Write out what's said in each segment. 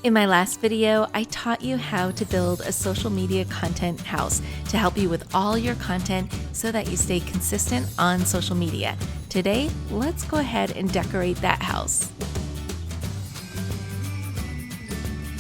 In my last video, I taught you how to build a social media content house to help you with all your content so that you stay consistent on social media. Today, let's go ahead and decorate that house.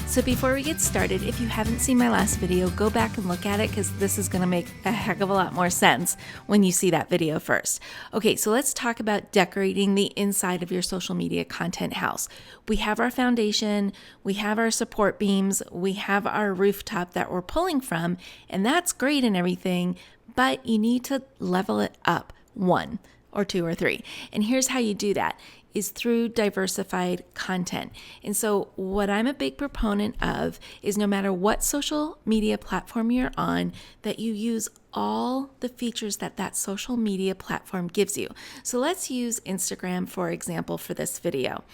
So before we get started, if you haven't seen my last video, go back and look at it because this is going to make a heck of a lot more sense when you see that video first. Okay, so let's talk about decorating the inside of your social media content house. We have our foundation, we have our support beams, we have our rooftop that we're pulling from, and that's great and everything, but you need to level it up 1 or 2 or 3. And here's how you do that. Is through diversified content. And so what I'm a big proponent of is no matter what social media platform you're on, that you use all the features that that social media platform gives you. So let's use Instagram, for example, for this video.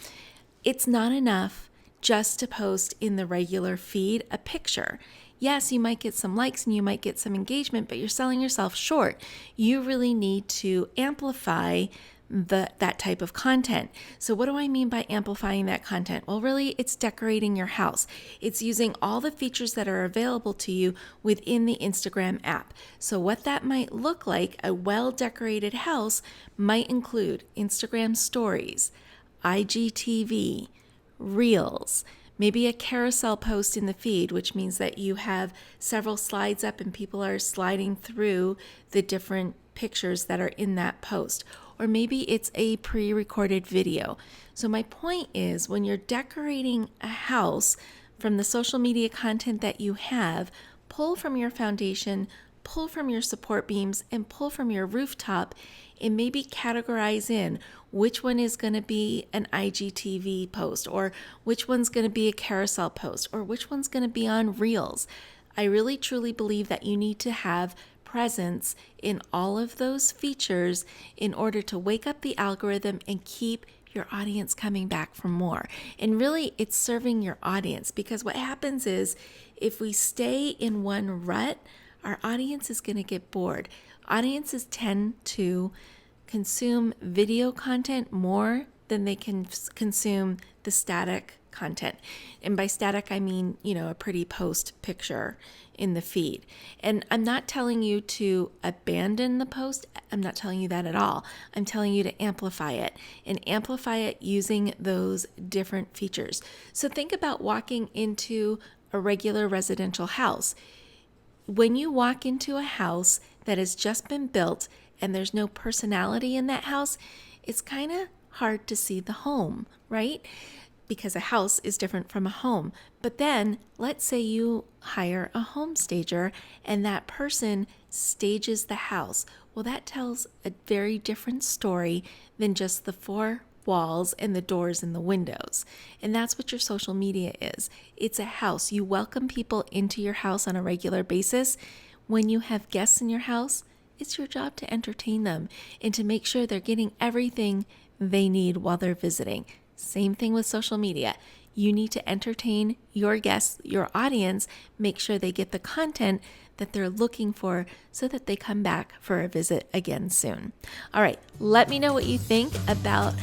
It's not enough just to post in the regular feed a picture. Yes, you might get some likes and you might get some engagement, but you're selling yourself short. You really need to amplify that type of content. So what do I mean by amplifying that content? Well, really, it's decorating your house. It's using all the features that are available to you within the Instagram app. So what that might look like, a well-decorated house might include Instagram stories, IGTV, Reels, maybe a carousel post in the feed, which means that you have several slides up and people are sliding through the different pictures that are in that post. Or maybe it's a pre-recorded video. So my point is, when you're decorating a house from the social media content that you have, pull from your foundation, pull from your support beams, and pull from your rooftop, and maybe categorize in which one is going to be an IGTV post, or which one's going to be a carousel post, or which one's going to be on Reels. I really truly believe that you need to have presence in all of those features in order to wake up the algorithm and keep your audience coming back for more. And really, it's serving your audience, because what happens is if we stay in one rut, our audience is going to get bored. Audiences tend to consume video content more than they can consume the static content. And by static, I mean, a pretty post picture in the feed. And I'm not telling you to abandon the post. I'm not telling you that at all. I'm telling you to amplify it, and amplify it using those different features. So think about walking into a regular residential house. When you walk into a house that has just been built and there's no personality in that house, it's kind of hard to see the home, right? Because a house is different from a home. But then let's say you hire a home stager and that person stages the house. Well, that tells a very different story than just the 4 walls and the doors and the windows. And that's what your social media is. It's a house. You welcome people into your house on a regular basis. When you have guests in your house, it's your job to entertain them and to make sure they're getting everything they need while they're visiting. Same thing with social media. You need to entertain your guests, your audience, make sure they get the content that they're looking for so that they come back for a visit again soon. All right, let me know what you think about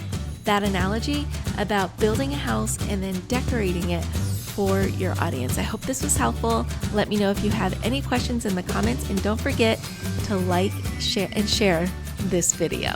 that analogy about building a house and then decorating it for your audience. I hope this was helpful. Let me know if you have any questions in the comments, and don't forget to like, share, and share this video.